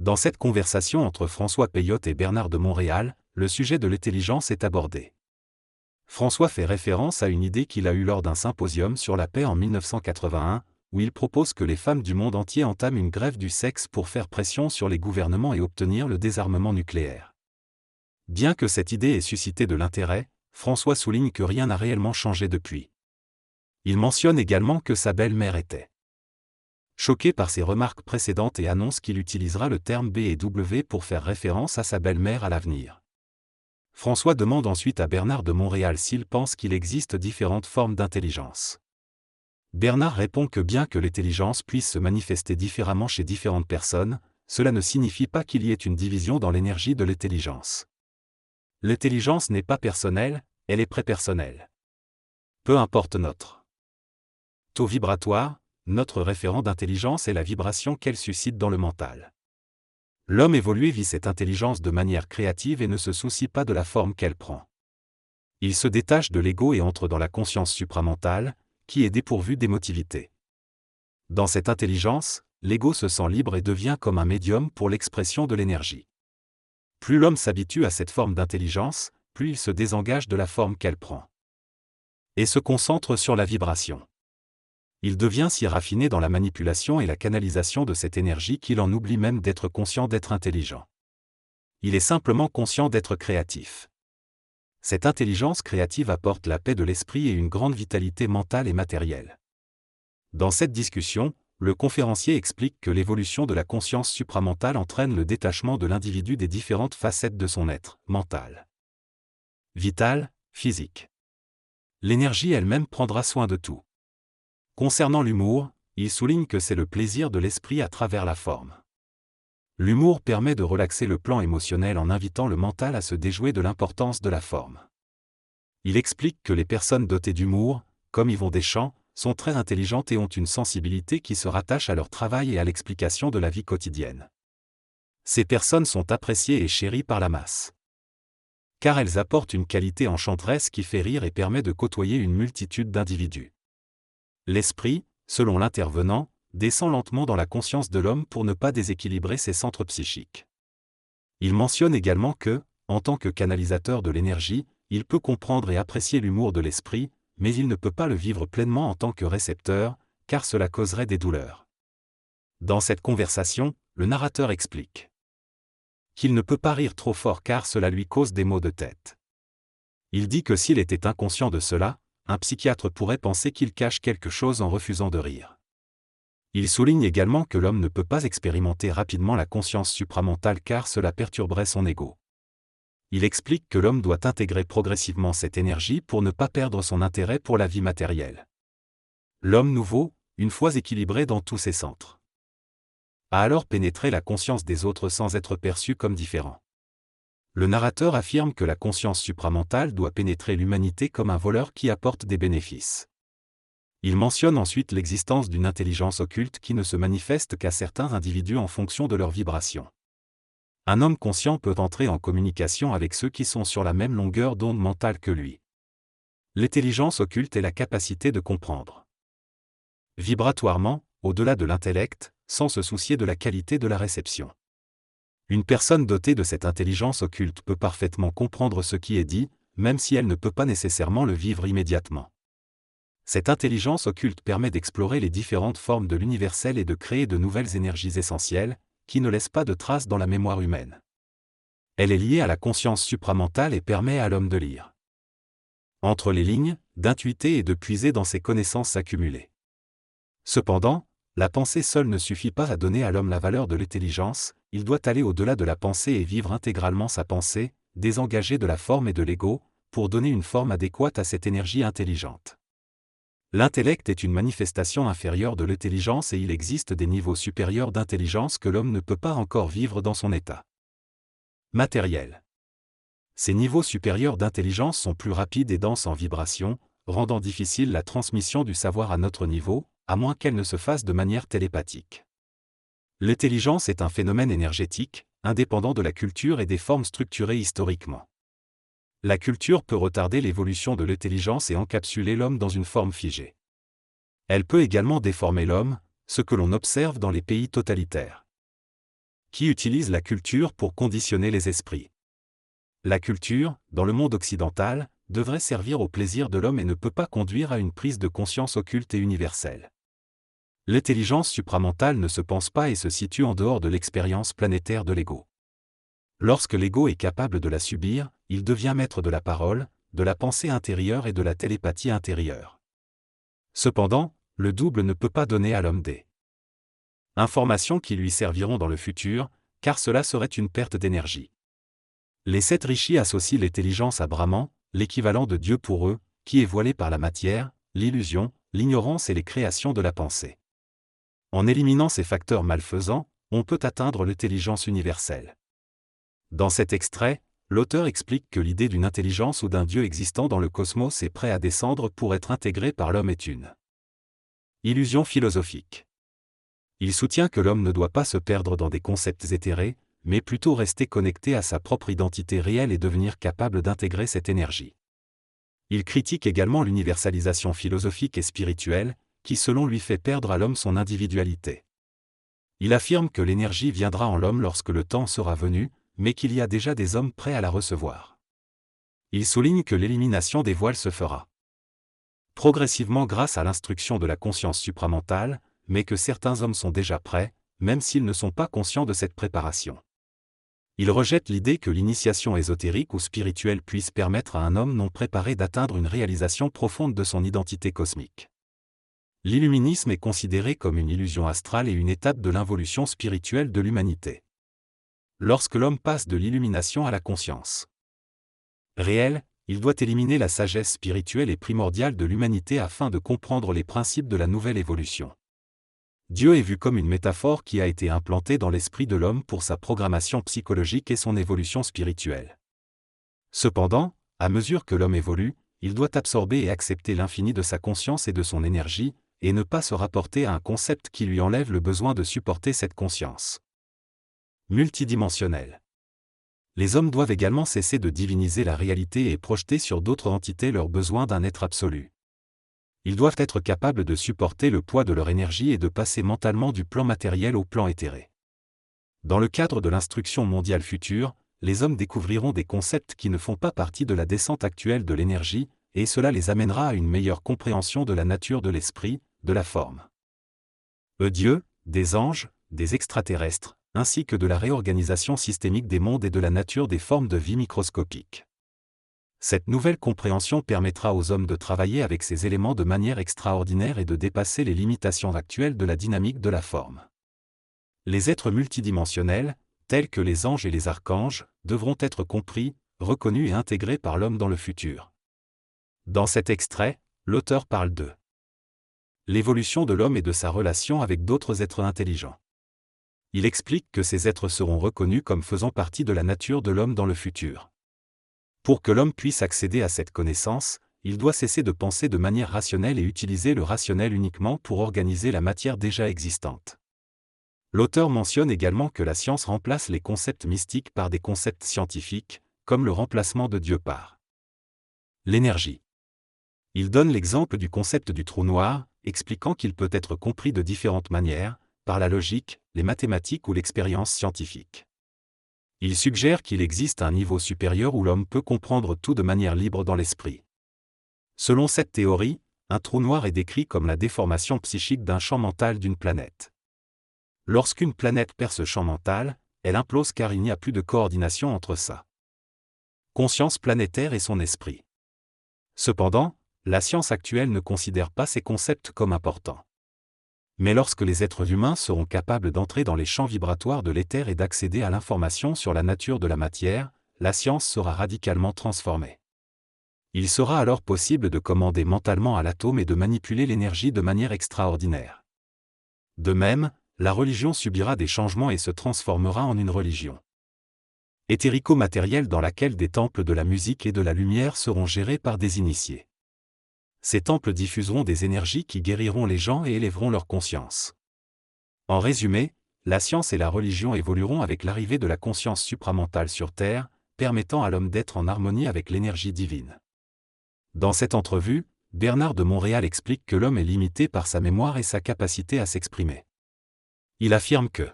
Dans cette conversation entre François Peyote et Bernard de Montréal, le sujet de l'intelligence est abordé. François fait référence à une idée qu'il a eue lors d'un symposium sur la paix en 1981, où il propose que les femmes du monde entier entament une grève du sexe pour faire pression sur les gouvernements et obtenir le désarmement nucléaire. Bien que cette idée ait suscité de l'intérêt, François souligne que rien n'a réellement changé depuis. Il mentionne également que sa belle-mère était choquée par ses remarques précédentes et annonce qu'il utilisera le terme B et W pour faire référence à sa belle-mère à l'avenir. François demande ensuite à Bernard de Montréal s'il pense qu'il existe différentes formes d'intelligence. Bernard répond que bien que l'intelligence puisse se manifester différemment chez différentes personnes, cela ne signifie pas qu'il y ait une division dans l'énergie de l'intelligence. L'intelligence n'est pas personnelle, elle est prépersonnelle. Peu importe notre taux vibratoire, notre référent d'intelligence est la vibration qu'elle suscite dans le mental. L'homme évolué vit cette intelligence de manière créative et ne se soucie pas de la forme qu'elle prend. Il se détache de l'ego et entre dans la conscience supramentale, qui est dépourvue d'émotivité. Dans cette intelligence, l'ego se sent libre et devient comme un médium pour l'expression de l'énergie. Plus l'homme s'habitue à cette forme d'intelligence, plus il se désengage de la forme qu'elle prend et se concentre sur la vibration. Il devient si raffiné dans la manipulation et la canalisation de cette énergie qu'il en oublie même d'être conscient d'être intelligent. Il est simplement conscient d'être créatif. Cette intelligence créative apporte la paix de l'esprit et une grande vitalité mentale et matérielle. Dans cette discussion, le conférencier explique que l'évolution de la conscience supramentale entraîne le détachement de l'individu des différentes facettes de son être, mental, vital, physique. L'énergie elle-même prendra soin de tout. Concernant l'humour, il souligne que c'est le plaisir de l'esprit à travers la forme. L'humour permet de relaxer le plan émotionnel en invitant le mental à se déjouer de l'importance de la forme. Il explique que les personnes dotées d'humour, comme Yvon Deschamps, sont très intelligentes et ont une sensibilité qui se rattache à leur travail et à l'explication de la vie quotidienne. Ces personnes sont appréciées et chéries par la masse. Car elles apportent une qualité enchanteresse qui fait rire et permet de côtoyer une multitude d'individus. L'esprit, selon l'intervenant, descend lentement dans la conscience de l'homme pour ne pas déséquilibrer ses centres psychiques. Il mentionne également que, en tant que canalisateur de l'énergie, il peut comprendre et apprécier l'humour de l'esprit, mais il ne peut pas le vivre pleinement en tant que récepteur, car cela causerait des douleurs. Dans cette conversation, le narrateur explique qu'il ne peut pas rire trop fort car cela lui cause des maux de tête. Il dit que s'il était inconscient de cela, un psychiatre pourrait penser qu'il cache quelque chose en refusant de rire. Il souligne également que l'homme ne peut pas expérimenter rapidement la conscience supramentale car cela perturberait son ego. Il explique que l'homme doit intégrer progressivement cette énergie pour ne pas perdre son intérêt pour la vie matérielle. L'homme nouveau, une fois équilibré dans tous ses centres, a alors pénétré la conscience des autres sans être perçu comme différent. Le narrateur affirme que la conscience supramentale doit pénétrer l'humanité comme un voleur qui apporte des bénéfices. Il mentionne ensuite l'existence d'une intelligence occulte qui ne se manifeste qu'à certains individus en fonction de leur vibration. Un homme conscient peut entrer en communication avec ceux qui sont sur la même longueur d'onde mentale que lui. L'intelligence occulte est la capacité de comprendre vibratoirement, au-delà de l'intellect, sans se soucier de la qualité de la réception. Une personne dotée de cette intelligence occulte peut parfaitement comprendre ce qui est dit, même si elle ne peut pas nécessairement le vivre immédiatement. Cette intelligence occulte permet d'explorer les différentes formes de l'universel et de créer de nouvelles énergies essentielles, qui ne laissent pas de traces dans la mémoire humaine. Elle est liée à la conscience supramentale et permet à l'homme de lire entre les lignes, d'intuiter et de puiser dans ses connaissances accumulées. Cependant, la pensée seule ne suffit pas à donner à l'homme la valeur de l'intelligence, il doit aller au-delà de la pensée et vivre intégralement sa pensée, désengagé de la forme et de l'ego, pour donner une forme adéquate à cette énergie intelligente. L'intellect est une manifestation inférieure de l'intelligence et il existe des niveaux supérieurs d'intelligence que l'homme ne peut pas encore vivre dans son état matériel. Ces niveaux supérieurs d'intelligence sont plus rapides et denses en vibration, rendant difficile la transmission du savoir à notre niveau, à moins qu'elle ne se fasse de manière télépathique. L'intelligence est un phénomène énergétique, indépendant de la culture et des formes structurées historiquement. La culture peut retarder l'évolution de l'intelligence et encapsuler l'homme dans une forme figée. Elle peut également déformer l'homme, ce que l'on observe dans les pays totalitaires. qui utilise la culture pour conditionner les esprits. La culture, dans le monde occidental, devrait servir au plaisir de l'homme et ne peut pas conduire à une prise de conscience occulte et universelle. L'intelligence supramentale ne se pense pas et se situe en dehors de l'expérience planétaire de l'ego. Lorsque l'ego est capable de la subir, il devient maître de la parole, de la pensée intérieure et de la télépathie intérieure. Cependant, le double ne peut pas donner à l'homme des informations qui lui serviront dans le futur, car cela serait une perte d'énergie. Les 7 rishis associent l'intelligence à Brahman, l'équivalent de Dieu pour eux, qui est voilé par la matière, l'illusion, l'ignorance et les créations de la pensée. En éliminant ces facteurs malfaisants, on peut atteindre l'intelligence universelle. Dans cet extrait, l'auteur explique que l'idée d'une intelligence ou d'un Dieu existant dans le cosmos est prêt à descendre pour être intégré par l'homme est une illusion philosophique. Il soutient que l'homme ne doit pas se perdre dans des concepts éthérés, mais plutôt rester connecté à sa propre identité réelle et devenir capable d'intégrer cette énergie. Il critique également l'universalisation philosophique et spirituelle, qui selon lui fait perdre à l'homme son individualité. Il affirme que l'énergie viendra en l'homme lorsque le temps sera venu, mais qu'il y a déjà des hommes prêts à la recevoir. Il souligne que l'élimination des voiles se fera progressivement grâce à l'instruction de la conscience supramentale, mais que certains hommes sont déjà prêts, même s'ils ne sont pas conscients de cette préparation. Il rejette l'idée que l'initiation ésotérique ou spirituelle puisse permettre à un homme non préparé d'atteindre une réalisation profonde de son identité cosmique. L'illuminisme est considéré comme une illusion astrale et une étape de l'involution spirituelle de l'humanité. Lorsque l'homme passe de l'illumination à la conscience réelle, il doit éliminer la sagesse spirituelle et primordiale de l'humanité afin de comprendre les principes de la nouvelle évolution. Dieu est vu comme une métaphore qui a été implantée dans l'esprit de l'homme pour sa programmation psychologique et son évolution spirituelle. Cependant, à mesure que l'homme évolue, il doit absorber et accepter l'infini de sa conscience et de son énergie, et ne pas se rapporter à un concept qui lui enlève le besoin de supporter cette conscience multidimensionnelle. Les hommes doivent également cesser de diviniser la réalité et projeter sur d'autres entités leurs besoins d'un être absolu. Ils doivent être capables de supporter le poids de leur énergie et de passer mentalement du plan matériel au plan éthéré. Dans le cadre de l'instruction mondiale future, les hommes découvriront des concepts qui ne font pas partie de la descente actuelle de l'énergie, et cela les amènera à une meilleure compréhension de la nature de l'esprit, de la forme. Dieu, des anges, des extraterrestres, ainsi que de la réorganisation systémique des mondes et de la nature des formes de vie microscopiques. Cette nouvelle compréhension permettra aux hommes de travailler avec ces éléments de manière extraordinaire et de dépasser les limitations actuelles de la dynamique de la forme. Les êtres multidimensionnels, tels que les anges et les archanges, devront être compris, reconnus et intégrés par l'homme dans le futur. Dans cet extrait, l'auteur parle de l'évolution de l'homme et de sa relation avec d'autres êtres intelligents. Il explique que ces êtres seront reconnus comme faisant partie de la nature de l'homme dans le futur. Pour que l'homme puisse accéder à cette connaissance, il doit cesser de penser de manière rationnelle et utiliser le rationnel uniquement pour organiser la matière déjà existante. L'auteur mentionne également que la science remplace les concepts mystiques par des concepts scientifiques, comme le remplacement de Dieu par l'énergie. Il donne l'exemple du concept du trou noir, expliquant qu'il peut être compris de différentes manières, par la logique, les mathématiques ou l'expérience scientifique. Il suggère qu'il existe un niveau supérieur où l'homme peut comprendre tout de manière libre dans l'esprit. Selon cette théorie, un trou noir est décrit comme la déformation psychique d'un champ mental d'une planète. Lorsqu'une planète perd ce champ mental, elle implose car il n'y a plus de coordination entre sa conscience planétaire et son esprit. Cependant, la science actuelle ne considère pas ces concepts comme importants. Mais lorsque les êtres humains seront capables d'entrer dans les champs vibratoires de l'éther et d'accéder à l'information sur la nature de la matière, la science sera radicalement transformée. Il sera alors possible de commander mentalement à l'atome et de manipuler l'énergie de manière extraordinaire. De même, la religion subira des changements et se transformera en une religion éthérico-matérielle dans laquelle des temples de la musique et de la lumière seront gérés par des initiés. Ces temples diffuseront des énergies qui guériront les gens et élèveront leur conscience. En résumé, la science et la religion évolueront avec l'arrivée de la conscience supramentale sur Terre, permettant à l'homme d'être en harmonie avec l'énergie divine. Dans cette entrevue, Bernard de Montréal explique que l'homme est limité par sa mémoire et sa capacité à s'exprimer. Il affirme que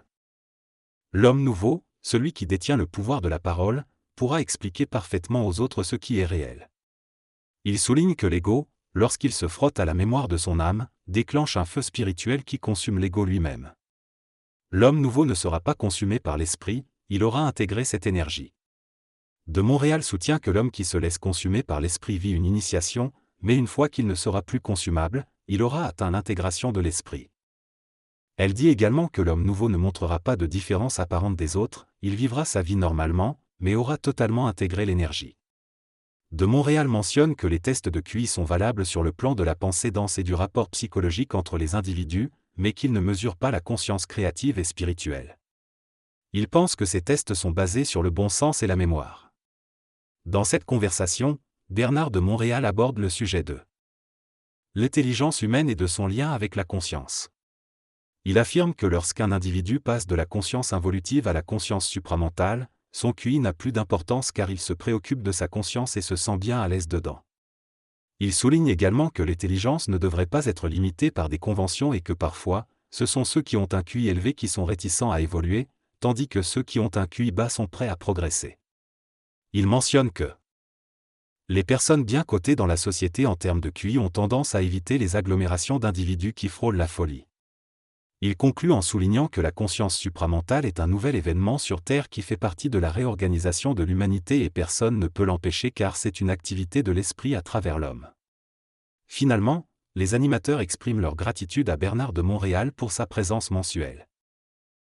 L'homme nouveau, celui qui détient le pouvoir de la parole, pourra expliquer parfaitement aux autres ce qui est réel. Il souligne que l'ego, lorsqu'il se frotte à la mémoire de son âme, déclenche un feu spirituel qui consume l'ego lui-même. L'homme nouveau ne sera pas consumé par l'esprit, il aura intégré cette énergie. De Montréal soutient que l'homme qui se laisse consumer par l'esprit vit une initiation, mais une fois qu'il ne sera plus consumable, il aura atteint l'intégration de l'esprit. Elle dit également que l'homme nouveau ne montrera pas de différence apparente des autres, il vivra sa vie normalement, mais aura totalement intégré l'énergie. De Montréal mentionne que les tests de QI sont valables sur le plan de la pensée dense et du rapport psychologique entre les individus, mais qu'ils ne mesurent pas la conscience créative et spirituelle. Il pense que ces tests sont basés sur le bon sens et la mémoire. Dans cette conversation, Bernard de Montréal aborde le sujet de l'intelligence humaine et de son lien avec la conscience. Il affirme que lorsqu'un individu passe de la conscience involutive à la conscience supramentale, son QI n'a plus d'importance car il se préoccupe de sa conscience et se sent bien à l'aise dedans. Il souligne également que l'intelligence ne devrait pas être limitée par des conventions et que parfois, ce sont ceux qui ont un QI élevé qui sont réticents à évoluer, tandis que ceux qui ont un QI bas sont prêts à progresser. Il mentionne que les personnes bien cotées dans la société en termes de QI ont tendance à éviter les agglomérations d'individus qui frôlent la folie. Il conclut en soulignant que la conscience supramentale est un nouvel événement sur Terre qui fait partie de la réorganisation de l'humanité et personne ne peut l'empêcher car c'est une activité de l'esprit à travers l'homme. Finalement, les animateurs expriment leur gratitude à Bernard de Montréal pour sa présence mensuelle.